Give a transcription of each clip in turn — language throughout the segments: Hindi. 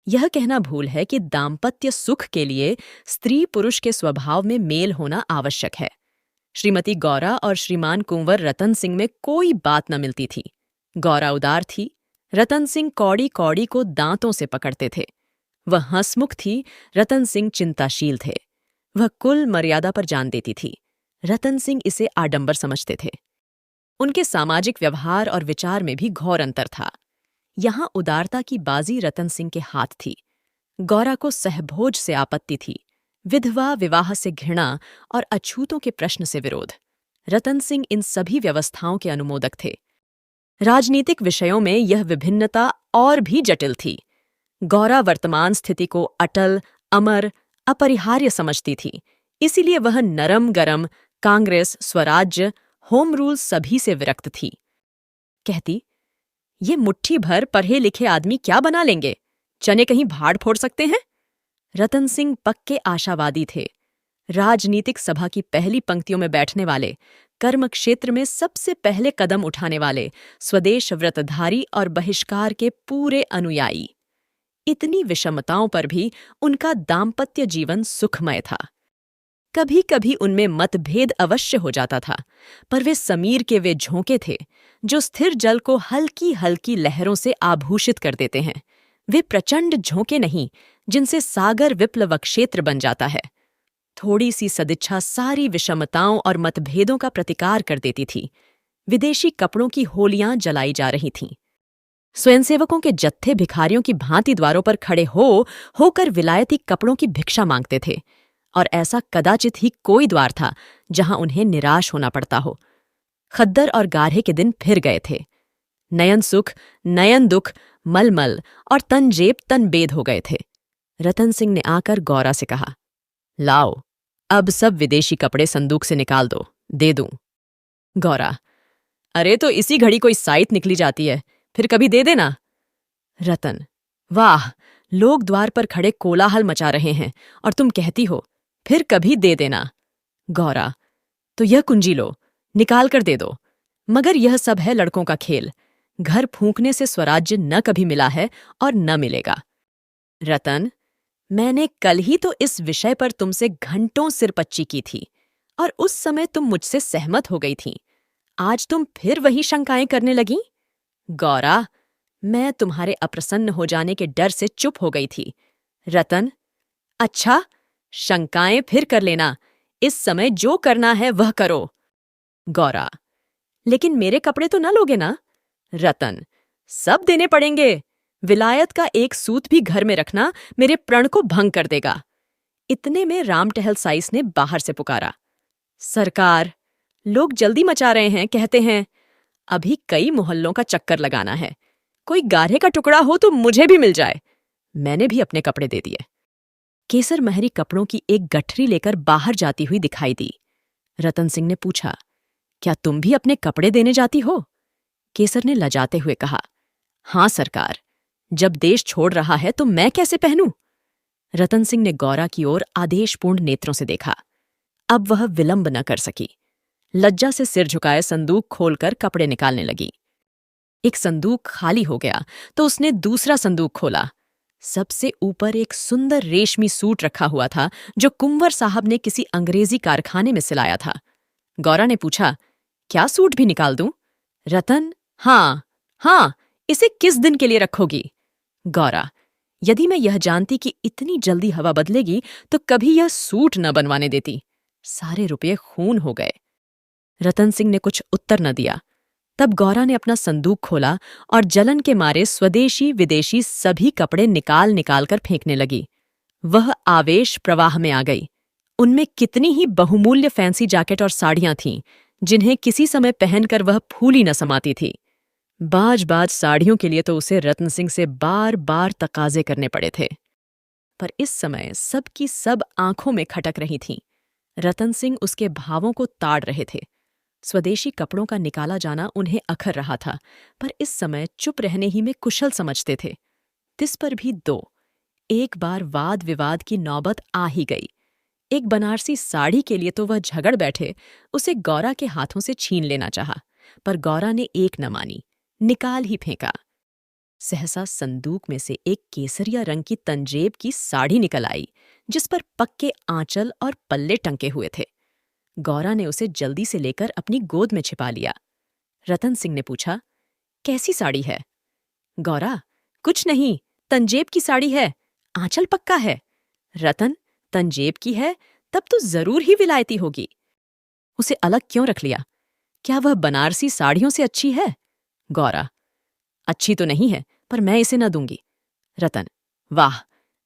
यह कहना भूल है कि दाम्पत्य सुख के लिए स्त्री पुरुष के स्वभाव में मेल होना आवश्यक है। श्रीमती गौरा और श्रीमान कुंवर रतन सिंह में कोई बात न मिलती थी। गौरा उदार थी, रतन सिंह कौड़ी कौड़ी को दांतों से पकड़ते थे। वह हंसमुख थी, रतन सिंह चिंताशील थे। वह कुल मर्यादा पर जान देती थी, रतन सिंह इसे आडंबर समझते थे। उनके सामाजिक व्यवहार और विचार में भी घोर अंतर था। यहां उदारता की बाजी रतन सिंह के हाथ थी। गौरा को सहभोज से आपत्ति थी, विधवा विवाह से घृणा और अछूतों के प्रश्न से विरोध। रतन सिंह इन सभी व्यवस्थाओं के अनुमोदक थे। राजनीतिक विषयों में यह विभिन्नता और भी जटिल थी। गौरा वर्तमान स्थिति को अटल, अमर, अपरिहार्य समझती थी। इसीलिए वह नरम गरम, कांग्रेस, स्वराज्य, होम रूल सभी से विरक्त थी। कहती, ये मुट्ठी भर पढ़े लिखे आदमी क्या बना लेंगे? चने कहीं भाड़ फोड़ सकते हैं? रतन सिंह पक्के आशावादी थे। राजनीतिक सभा की पहली पंक्तियों में बैठने वाले, कर्म क्षेत्र में सबसे पहले कदम उठाने वाले, स्वदेश व्रतधारी और बहिष्कार के पूरे अनुयायी। इतनी विषमताओं पर भी उनका दाम्पत्य जीवन सुखमय था। कभी कभी उनमें मतभेद अवश्य हो जाता था, पर वे समीर के वे झोंके थे जो स्थिर जल को हल्की हल्की लहरों से आभूषित कर देते हैं। वे प्रचंड झोंके नहीं जिनसे सागर विप्लव क्षेत्र बन जाता है। थोड़ी सी सदिच्छा सारी विषमताओं और मतभेदों का प्रतिकार कर देती थी। विदेशी कपड़ों की होलियां जलाई जा रही थीं। स्वयंसेवकों के जत्थे भिखारियों की भांति द्वारों पर खड़े होकर विलायती कपड़ों की भिक्षा मांगते थे, और ऐसा कदाचित ही कोई द्वार था जहां उन्हें निराश होना पड़ता हो। खद्दर और गाढ़े के दिन फिर गए थे। नयन सुख, नयन दुख, मलमल और तनजेब तनबेद हो गए थे। रतन सिंह ने आकर गौरा से कहा, लाओ, अब सब विदेशी कपड़े संदूक से निकाल दो, दे दूं। गौरा, अरे तो इसी घड़ी कोई साइत निकली जाती है, फिर कभी दे देना। रतन, वाह, लोग द्वार पर खड़े कोलाहल मचा रहे हैं और तुम कहती हो फिर कभी दे देना। गौरा, तो यह कुंजी लो, निकाल कर दे दो। मगर यह सब है लड़कों का खेल। घर फूंकने से स्वराज्य न कभी मिला है और न मिलेगा। रतन, मैंने कल ही तो इस विषय पर तुमसे घंटों सिरपच्ची की थी और उस समय तुम मुझसे सहमत हो गई थीं। आज तुम फिर वही शंकाएं करने लगीं? गौरा, मैं तुम्हारे अप्रसन्न हो जाने के डर से चुप हो गई थी। रतन, अच्छा, शंकाएं फिर कर लेना, इस समय जो करना है वह करो। गौरा, लेकिन मेरे कपड़े तो न लोगे ना? रतन, सब देने पड़ेंगे। विलायत का एक सूत भी घर में रखना मेरे प्रण को भंग कर देगा। इतने में राम टहल साइस ने बाहर से पुकारा, सरकार, लोग जल्दी मचा रहे हैं, कहते हैं अभी कई मोहल्लों का चक्कर लगाना है। कोई गाढ़े का टुकड़ा हो तो मुझे भी मिल जाए। मैंने भी अपने कपड़े दे दिए। केसर महरी कपड़ों की एक गठरी लेकर बाहर जाती हुई दिखाई दी। रतन सिंह ने पूछा, क्या तुम भी अपने कपड़े देने जाती हो? केसर ने लजाते हुए कहा, हां सरकार, जब देश छोड़ रहा है तो मैं कैसे पहनूं? रतन सिंह ने गौरा की ओर आदेशपूर्ण नेत्रों से देखा। अब वह विलंब न कर सकी। लज्जा से सिर झुकाए संदूक खोलकर कपड़े निकालने लगी। एक संदूक खाली हो गया तो उसने दूसरा संदूक खोला। सबसे ऊपर एक सुंदर रेशमी सूट रखा हुआ था जो कुंवर साहब ने किसी अंग्रेजी कारखाने में सिलाया था। गौरा ने पूछा, क्या सूट भी निकाल दूं? रतन, हाँ, इसे किस दिन के लिए रखोगी? गौरा, यदि मैं यह जानती कि इतनी जल्दी हवा बदलेगी तो कभी यह सूट न बनवाने देती। सारे रुपये खून हो गए। रतन सिंह ने कुछ उत्तर न दिया। तब गौरा ने अपना संदूक खोला और जलन के मारे स्वदेशी विदेशी सभी कपड़े निकाल निकाल कर फेंकने लगी। वह आवेश प्रवाह में आ गई। उनमें कितनी ही बहुमूल्य फैंसी जैकेट और साड़ियां थीं जिन्हें किसी समय पहनकर वह फूली न समाती थी। बाज बाज साड़ियों के लिए तो उसे रतन सिंह से बार बार तकाजे करने पड़े थे। पर इस समय सबकी सब आंखों में खटक रही थीं। रतन सिंह उसके भावों को ताड़ रहे थे। स्वदेशी कपड़ों का निकाला जाना उन्हें अखर रहा था, पर इस समय चुप रहने ही में कुशल समझते थे। तिस पर भी एक बार वाद विवाद की नौबत आ ही गई। एक बनारसी साड़ी के लिए तो वह झगड़ बैठे, उसे गौरा के हाथों से छीन लेना चाहा, पर गौरा ने एक न मानी, निकाल ही फेंका। सहसा संदूक में से एक केसरिया रंग की तंजेब की साड़ी निकल आई, जिस पर पक्के आंचल और पल्ले टंके हुए थे। गौरा ने उसे जल्दी से लेकर अपनी गोद में छिपा लिया। रतन सिंह ने पूछा, कैसी साड़ी है? गौरा, कुछ नहीं, तंजेब की साड़ी है, आंचल पक्का है। रतन, तंजेब की है तब तो जरूर ही विलायती होगी। उसे अलग क्यों रख लिया? क्या वह बनारसी साड़ियों से अच्छी है? गौरा, अच्छी तो नहीं है, पर मैं इसे न दूंगी। रतन, वाह,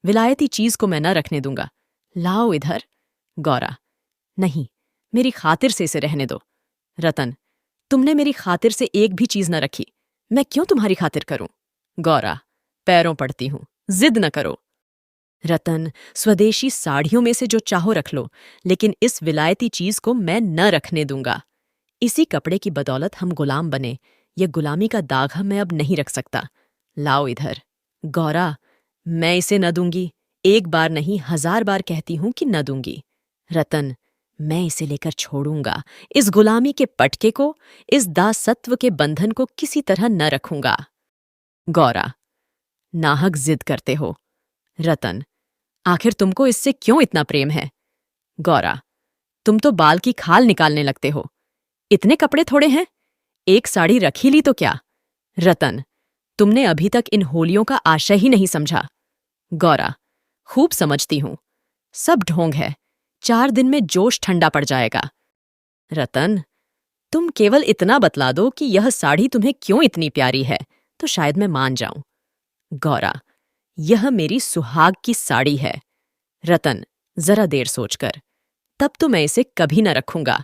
विलायती चीज को मैं न रखने दूंगा, लाओ इधर। गौरा, नहीं, मेरी खातिर से इसे रहने दो। रतन, तुमने मेरी खातिर से एक भी चीज न रखी, मैं क्यों तुम्हारी खातिर करूं? गौरा, पैरों पड़ती हूं, जिद न करो। रतन, स्वदेशी साड़ियों में से जो चाहो रख लो, लेकिन इस विलायती चीज को मैं न रखने दूंगा। इसी कपड़े की बदौलत हम गुलाम बने, ये गुलामी का दाग हम मैं अब नहीं रख सकता, लाओ इधर। गौरा, मैं इसे न दूंगी, एक बार नहीं 1000 बार कहती हूं कि न दूंगी। रतन, मैं इसे लेकर छोड़ूंगा, इस गुलामी के पटके को, इस दासत्व के बंधन को किसी तरह न रखूंगा। गौरा, नाहक जिद करते हो। रतन, आखिर तुमको इससे क्यों इतना प्रेम है? गौरा, तुम तो बाल की खाल निकालने लगते हो, इतने कपड़े थोड़े हैं, एक साड़ी रख ही ली तो क्या? रतन, तुमने अभी तक इन होलियों का आशय ही नहीं समझा। गौरा, खूब समझती हूं, सब ढोंग है, 4 दिन में जोश ठंडा पड़ जाएगा। रतन, तुम केवल इतना बतला दो कि यह साड़ी तुम्हें क्यों इतनी प्यारी है, तो शायद मैं मान जाऊं। गौरा, यह मेरी सुहाग की साड़ी है। रतन, जरा देर सोचकर, तब तो मैं इसे कभी न रखूंगा।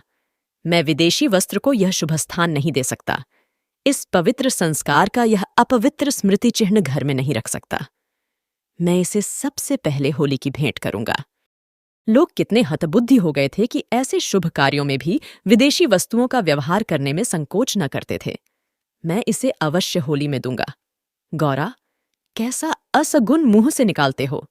मैं विदेशी वस्त्र को यह शुभ स्थान नहीं दे सकता, इस पवित्र संस्कार का यह अपवित्र स्मृति चिन्ह घर में नहीं रख सकता। मैं इसे सबसे पहले होली की भेंट करूंगा। लोग कितने हतबुद्धि हो गए थे कि ऐसे शुभ कार्यों में भी विदेशी वस्तुओं का व्यवहार करने में संकोच न करते थे। मैं इसे अवश्य होली में दूंगा। गौरा, कैसा असगुन मुंह से निकालते हो?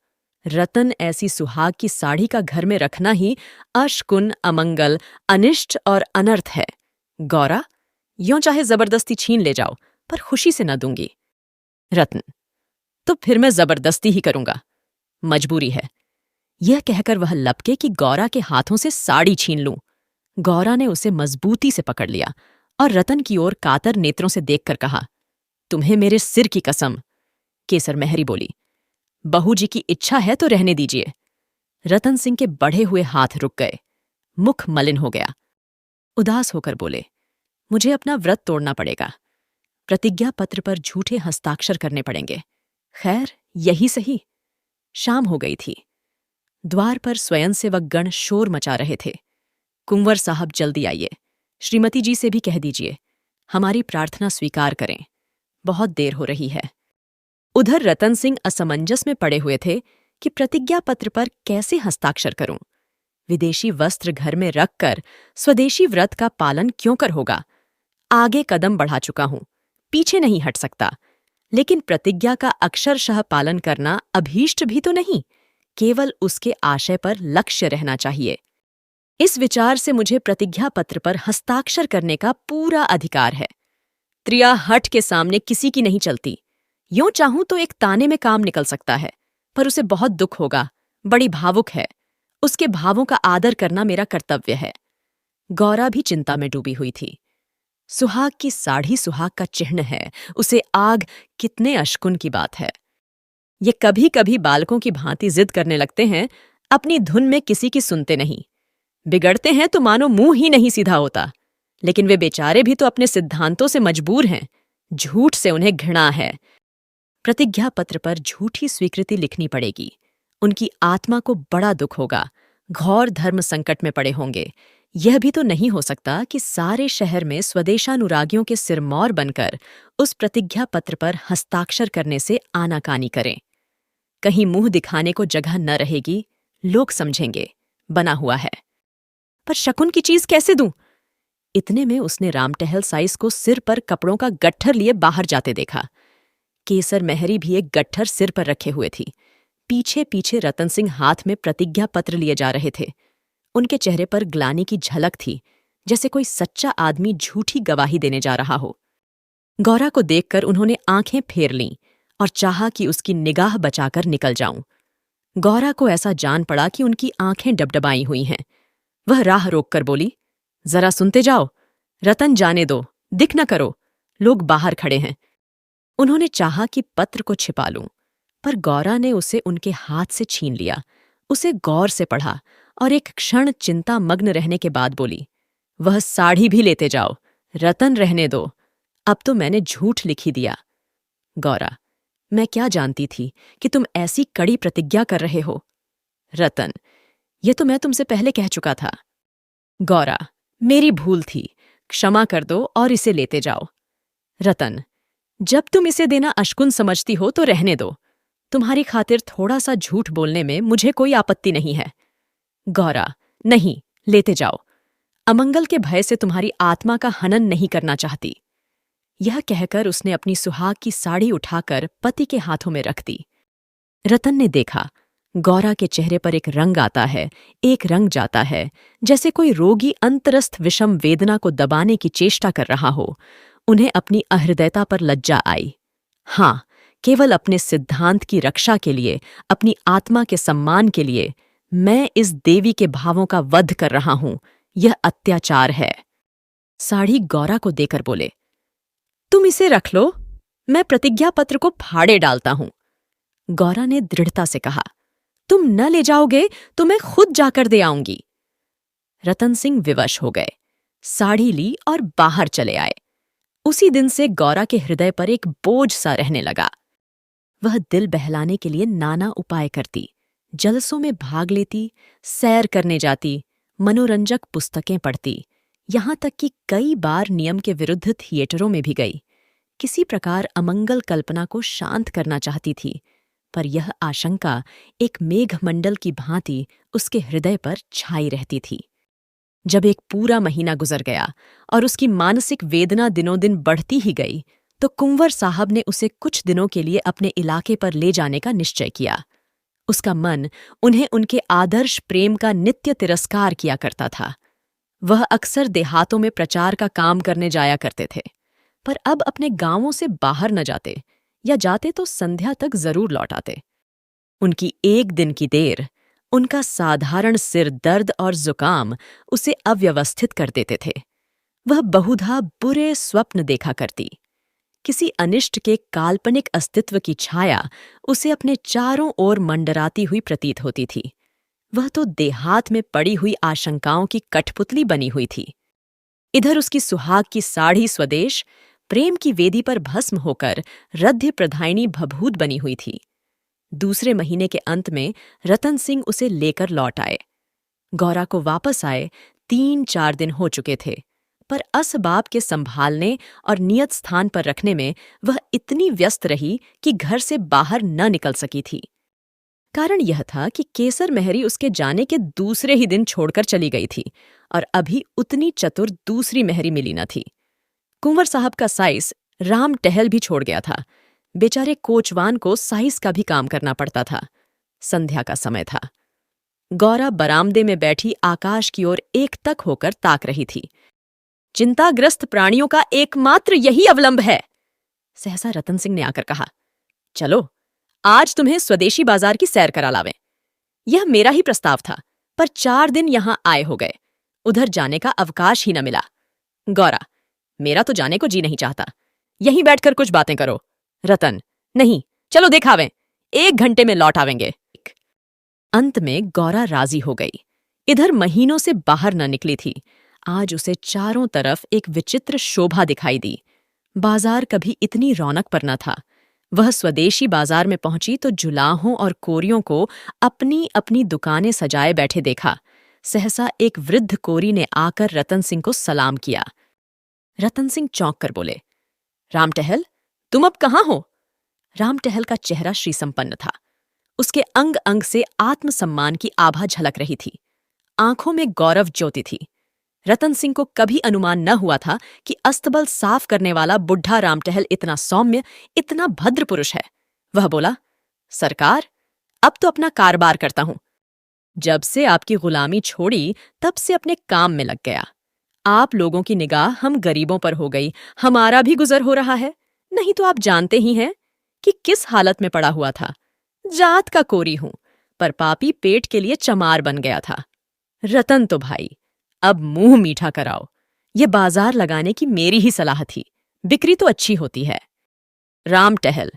रतन, ऐसी सुहाग की साड़ी का घर में रखना ही अशकुन, अमंगल, अनिष्ट और अनर्थ है। गौरा, यों चाहे जबरदस्ती छीन ले जाओ, पर खुशी से न दूंगी। रत्न, तो फिर मैं जबरदस्ती ही करूंगा, मजबूरी है। यह कहकर वह लपके कि गौरा के हाथों से साड़ी छीन लूं। गौरा ने उसे मजबूती से पकड़ लिया और रतन की ओर कातर नेत्रों से देखकर कहा, तुम्हें मेरे सिर की कसम। केसर मेहरी बोली, बहू जी की इच्छा है तो रहने दीजिए। रतन सिंह के बढ़े हुए हाथ रुक गए, मुख मलिन हो गया। उदास होकर बोले, मुझे अपना व्रत तोड़ना पड़ेगा, प्रतिज्ञा पत्र पर झूठे हस्ताक्षर करने पड़ेंगे। खैर, यही सही। शाम हो गई थी। द्वार पर स्वयंसेवक गण शोर मचा रहे थे। कुंवर साहब, जल्दी आइए, श्रीमती जी से भी कह दीजिए, हमारी प्रार्थना स्वीकार करें, बहुत देर हो रही है। उधर रतन सिंह असमंजस में पड़े हुए थे कि प्रतिज्ञा पत्र पर कैसे हस्ताक्षर करूं। विदेशी वस्त्र घर में रखकर स्वदेशी व्रत का पालन क्यों कर होगा? आगे कदम बढ़ा चुका हूं, पीछे नहीं हट सकता, लेकिन प्रतिज्ञा का अक्षरशः पालन करना अभीष्ट भी तो नहीं, केवल उसके आशय पर लक्ष्य रहना चाहिए। इस विचार से मुझे प्रतिज्ञा पत्र पर हस्ताक्षर करने का पूरा अधिकार है। त्रिया हट के सामने किसी की नहीं चलती। यों चाहूं तो एक ताने में काम निकल सकता है, पर उसे बहुत दुख होगा, बड़ी भावुक है, उसके भावों का आदर करना मेरा कर्तव्य है। गौरा भी चिंता में डूबी हुई थी। सुहाग की साड़ी सुहाग का चिन्ह है, उसे आग, कितने अशकुन की बात है। ये कभी कभी बालकों की भांति जिद करने लगते हैं, अपनी धुन में किसी की सुनते नहीं। बिगड़ते हैं तो मानो मुंह ही नहीं सीधा होता, लेकिन वे बेचारे भी तो अपने सिद्धांतों से मजबूर हैं, झूठ से उन्हें घृणा है। प्रतिज्ञा पत्र पर झूठी स्वीकृति लिखनी पड़ेगी, उनकी आत्मा को बड़ा दुख होगा, घोर धर्म संकट में पड़े होंगे। यह भी तो नहीं हो सकता कि सारे शहर में स्वदेशानुरागियों के सिरमौर बनकर उस प्रतिज्ञा पत्र पर हस्ताक्षर करने से आनाकानी करें। कहीं मुंह दिखाने को जगह न रहेगी, लोग समझेंगे बना हुआ है। पर शकुन की चीज कैसे दूं? इतने में उसने रामटहल साइस को सिर पर कपड़ों का गट्ठर लिए बाहर जाते देखा। केसर मेहरी भी एक गट्ठर सिर पर रखे हुए थी। पीछे पीछे रतन सिंह हाथ में प्रतिज्ञा पत्र लिए जा रहे थे। उनके चेहरे पर ग्लानि की झलक थी, जैसे कोई सच्चा आदमी झूठी गवाही देने जा रहा हो। गौरा को देखकर उन्होंने आंखें फेर लीं, और चाहा कि उसकी निगाह बचाकर निकल जाऊं। गौरा को ऐसा जान पड़ा कि उनकी आंखें डबडबाई हुई हैं। वह राह रोककर बोली, जरा सुनते जाओ, रतन जाने दो, दिख न करो, लोग बाहर खड़े हैं। उन्होंने चाहा कि पत्र को छिपा लूं, पर गौरा ने उसे उनके हाथ से छीन लिया, उसे गौर से पढ़ा और एक क्षण चिंता मग्न रहने के बाद बोली, वह साड़ी भी लेते जाओ, रतन रहने दो, अब तो मैंने झूठ लिख ही दिया। गौरा, मैं क्या जानती थी कि तुम ऐसी कड़ी प्रतिज्ञा कर रहे हो। रतन, ये तो मैं तुमसे पहले कह चुका था। गौरा, मेरी भूल थी, क्षमा कर दो और इसे लेते जाओ। रतन, जब तुम इसे देना अशकुन समझती हो तो रहने दो, तुम्हारी खातिर थोड़ा सा झूठ बोलने में मुझे कोई आपत्ति नहीं है। गौरा, नहीं, लेते जाओ, अमंगल के भय से तुम्हारी आत्मा का हनन नहीं करना चाहती। यह कहकर उसने अपनी सुहाग की साड़ी उठाकर पति के हाथों में रख दी। रतन ने देखा, गौरा के चेहरे पर एक रंग आता है, एक रंग जाता है, जैसे कोई रोगी अंतरस्थ विषम वेदना को दबाने की चेष्टा कर रहा हो। उन्हें अपनी अहृदयता पर लज्जा आई। हाँ, केवल अपने सिद्धांत की रक्षा के लिए, अपनी आत्मा के सम्मान के लिए मैं इस देवी के भावों का वध कर रहा हूं, यह अत्याचार है। साड़ी गौरा को देकर बोले, तुम इसे रख लो, मैं प्रतिज्ञा पत्र को फाड़े डालता हूं। गौरा ने दृढ़ता से कहा, तुम न ले जाओगे तो मैं खुद जाकर दे आऊंगी। रतन सिंह विवश हो गए, साड़ी ली और बाहर चले आए। उसी दिन से गौरा के हृदय पर एक बोझ सा रहने लगा। वह दिल बहलाने के लिए नाना उपाय करती, जलसों में भाग लेती, सैर करने जाती, मनोरंजक पुस्तकें पढ़ती, यहां तक कि कई बार नियम के विरुद्ध थिएटरों में भी गई। किसी प्रकार अमंगल कल्पना को शांत करना चाहती थी, पर यह आशंका एक मेघमंडल की भांति उसके हृदय पर छाई रहती थी। जब एक पूरा महीना गुजर गया और उसकी मानसिक वेदना दिनों दिन बढ़ती ही गई, तो कुंवर साहब ने उसे कुछ दिनों के लिए अपने इलाके पर ले जाने का निश्चय किया। उसका मन उन्हें उनके आदर्श प्रेम का नित्य तिरस्कार किया करता था। वह अक्सर देहातों में प्रचार का काम करने जाया करते थे, पर अब अपने गांवों से बाहर न जाते, या जाते तो संध्या तक जरूर लौट आते। उनकी एक दिन की देर, उनका साधारण सिर दर्द और जुकाम उसे अव्यवस्थित कर देते थे। वह बहुधा बुरे स्वप्न देखा करती। किसी अनिष्ट के काल्पनिक अस्तित्व की छाया उसे अपने चारों ओर मंडराती हुई प्रतीत होती थी। वह तो देहात में पड़ी हुई आशंकाओं की कठपुतली बनी हुई थी। इधर उसकी सुहाग की साड़ी स्वदेश प्रेम की वेदी पर भस्म होकर रध्य प्रधायिनी भभूत बनी हुई थी। दूसरे महीने के अंत में रतन सिंह उसे लेकर लौट आए। गौरा को वापस आए 3-4 दिन हो चुके थे, पर असबाब के संभालने और नियत स्थान पर रखने में वह इतनी व्यस्त रही कि घर से बाहर न निकल सकी थी। कारण यह था कि केसर मेहरी उसके जाने के दूसरे ही दिन छोड़कर चली गई थी, और अभी उतनी चतुर दूसरी मेहरी मिली न थी। कुंवर साहब का साइस राम टहल भी छोड़ गया था। बेचारे कोचवान को साइस का भी काम करना पड़ता था। संध्या का समय था। गौरा बरामदे में बैठी आकाश की ओर एकटक होकर ताक रही थी। चिंताग्रस्त प्राणियों का एकमात्र यही अवलंब है, सहसा रतन सिंह ने आकर कहा। चलो, आज तुम्हें स्वदेशी बाजार की सैर करा लावें। यह मेरा ही प्रस्ताव था, पर 4 दिन यहां आए हो गए, उधर जाने का अवकाश ही न मिला। गौरा, मेरा तो जाने को जी नहीं चाहता, यहीं बैठकर कुछ बातें करो। रतन, नहीं, चलो दिखावें, 1 घंटे में लौट आवेंगे। अंत में गौरा राजी हो गई। इधर महीनों से बाहर न निकली थी। आज उसे चारों तरफ एक विचित्र शोभा दिखाई दी। बाजार कभी इतनी रौनक पर न था। वह स्वदेशी बाजार में पहुंची तो जुलाहों और कोरियों को अपनी अपनी दुकानें सजाए बैठे देखा। सहसा एक वृद्ध कोरी ने आकर रतन सिंह को सलाम किया। रतन सिंह चौंक कर बोले, राम टहल, तुम अब कहाँ हो? राम टहल का चेहरा श्रीसंपन्न था। उसके अंग अंग से आत्मसम्मान की आभा झलक रही थी। आंखों में गौरव ज्योति थी। रतन सिंह को कभी अनुमान न हुआ था कि अस्तबल साफ करने वाला बुढ़ा राम टहल इतना सौम्य, इतना भद्र पुरुष है। वह बोला, सरकार, अब तो अपना कारोबार करता हूं। जब से आपकी गुलामी छोड़ी तब से अपने काम में लग गया। आप लोगों की निगाह हम गरीबों पर हो गई, हमारा भी गुजर हो रहा है। नहीं तो आप जानते ही हैं, कि किस हालत में पड़ा हुआ था। जात का कोरी हूं, पर पापी पेट के लिए चमार बन गया था। रतन तो भाई, अब मुंह मीठा कराओ। ये बाजार लगाने की मेरी ही सलाह थी, बिक्री तो अच्छी होती है। राम टहल: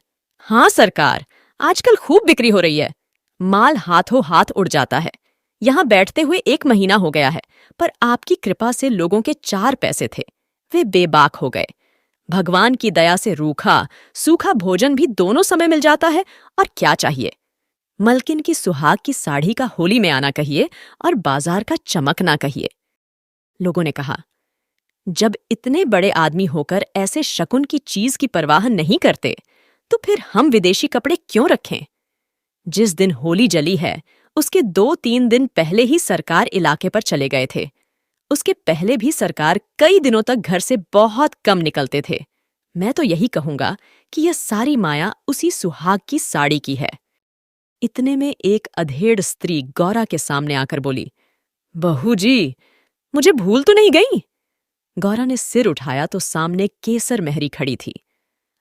हाँ सरकार, आजकल खूब बिक्री हो रही है। माल हाथों हाथ उड़ जाता है। यहाँ बैठते हुए 1 महीना हो गया है, पर आपकी कृपा से लोगों के 4 पैसे थे, वे बेबाक हो गए। भगवान की दया से रूखा सूखा भोजन भी दोनों समय मिल जाता है, और क्या चाहिए। मलकिन की सुहाग की साड़ी का होली में आना कहिए और बाजार का चमकना कहिए। लोगों ने कहा, जब इतने बड़े आदमी होकर ऐसे शकुन की चीज की परवाह नहीं करते, तो फिर हम विदेशी कपड़े क्यों रखें। जिस दिन होली जली है, उसके 2-3 दिन पहले ही सरकार इलाके पर चले गए थे। उसके पहले भी सरकार कई दिनों तक घर से बहुत कम निकलते थे। मैं तो यही कहूंगा कि यह सारी माया उसी सुहाग की साड़ी की है। इतने में एक अधेड़ स्त्री गौरा के सामने आकर बोली, बहू जी, मुझे भूल तो नहीं गई। गौरा ने सिर उठाया तो सामने केसर मेहरी खड़ी थी।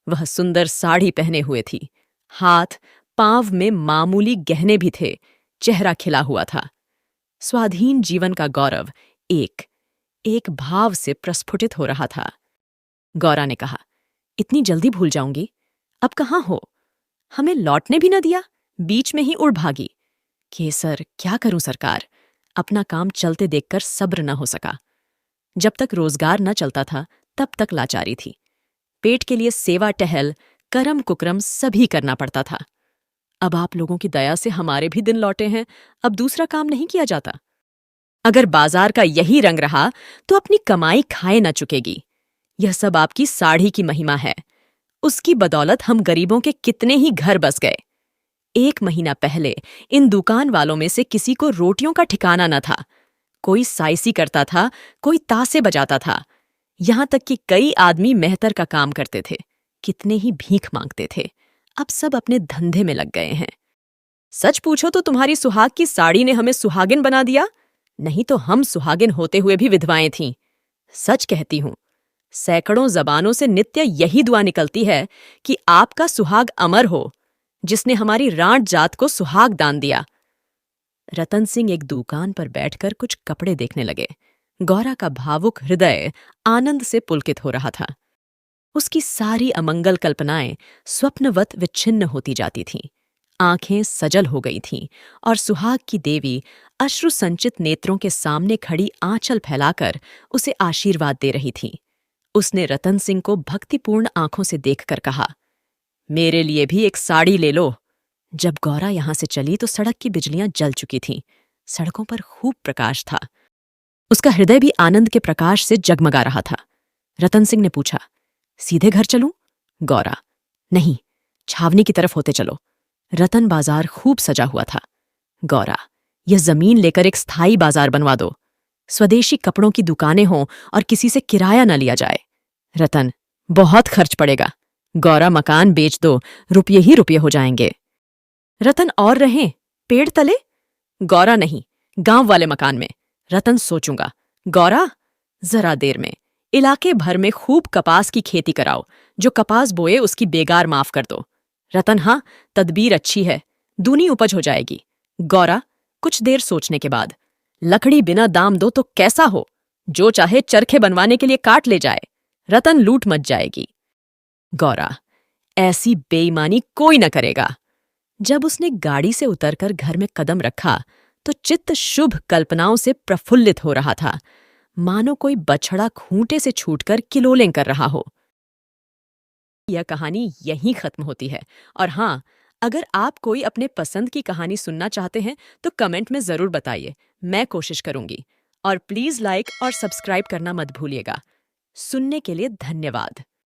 वह सुंदर साड़ी पहने हुए थी। हाथ पांव में मामूली गहने भी थे। चेहरा खिला हुआ था। स्वाधीन जीवन का गौरव एक एक भाव से प्रस्फुटित हो रहा था। गौरा ने कहा, इतनी जल्दी भूल जाऊंगी? अब कहाँ हो? हमें लौटने भी न दिया, बीच में ही उड़ भागी। केसर, क्या करूं सरकार, अपना काम चलते देखकर सब्र न हो सका। जब तक रोजगार न चलता था, तब तक लाचारी थी। पेट के लिए सेवा टहल, करम कुकरम सभी करना पड़ता था। अब आप लोगों की दया से हमारे भी दिन लौटे हैं, अब दूसरा काम नहीं किया जाता। अगर बाजार का यही रंग रहा तो अपनी कमाई खाए न चुकेगी। यह सब आपकी साड़ी की महिमा है। उसकी बदौलत हम गरीबों के कितने ही घर बस गए। 1 महीना पहले इन दुकान वालों में से किसी को रोटियों का ठिकाना न था। कोई साइसी करता था, कोई तासे बजाता था। यहां तक कि कई आदमी मेहतर का काम करते थे। कितने ही भीख मांगते थे। अब सब अपने धंधे में लग गए हैं। सच पूछो तो तुम्हारी सुहाग की साड़ी ने हमें सुहागिन बना दिया, नहीं तो हम सुहागिन होते हुए भी विधवाएं थीं। सच कहती हूं, सैकड़ों जबानों से नित्य यही दुआ निकलती है कि आपका सुहाग अमर हो, जिसने हमारी रांट जात को सुहाग दान दिया। रतन सिंह एक दुकान पर बैठकर कुछ कपड़े देखने लगे। गौरा का भावुक हृदय आनंद से पुलकित हो रहा था। उसकी सारी अमंगल कल्पनाएं स्वप्नवत विच्छिन्न होती जाती थीं। आंखें सजल हो गई थीं और सुहाग की देवी अश्रु संचित नेत्रों के सामने खड़ी आंचल फैलाकर उसे आशीर्वाद दे रही थी। उसने रतन सिंह को भक्तिपूर्ण आंखों से देखकर कहा, मेरे लिए भी एक साड़ी ले लो। जब गौरा यहां से चली तो सड़क की बिजलियां जल चुकी थीं। सड़कों पर खूब प्रकाश था। उसका हृदय भी आनंद के प्रकाश से जगमगा रहा था। रतन सिंह ने पूछा, सीधे घर चलूं? गौरा, नहीं, छावनी की तरफ होते चलो। रतन बाजार खूब सजा हुआ था। गौरा, यह जमीन लेकर एक स्थायी बाजार बनवा दो। स्वदेशी कपड़ों की दुकानें हों और किसी से किराया न लिया जाए। रतन, बहुत खर्च पड़ेगा। गौरा, मकान बेच दो, रुपये ही रुपये हो जाएंगे। रतन, और रहें पेड़ तले? गौरा, नहीं, गांव वाले मकान में। रतन, सोचूंगा। गौरा, जरा देर में इलाके भर में खूब कपास की खेती कराओ। जो कपास बोए उसकी बेगार माफ कर दो। रतन, हाँ, तदबीर अच्छी है, दूनी उपज हो जाएगी। गौरा, कुछ देर सोचने के बाद, लकड़ी बिना दाम दो तो कैसा हो? जो चाहे चरखे बनवाने के लिए काट ले जाए। रतन, लूट मच जाएगी। गौरा, ऐसी बेईमानी कोई न करेगा। जब उसने गाड़ी से उतरकर घर में कदम रखा तो चित्त शुभ कल्पनाओं से प्रफुल्लित हो रहा था, मानो कोई बछड़ा खूंटे से छूटकर किलोलें कर रहा हो। यह कहानी यहीं खत्म होती है। और हाँ, अगर आप कोई अपने पसंद की कहानी सुनना चाहते हैं तो कमेंट में जरूर बताइए, मैं कोशिश करूंगी। और प्लीज लाइक और सब्सक्राइब करना मत भूलिएगा। सुनने के लिए धन्यवाद।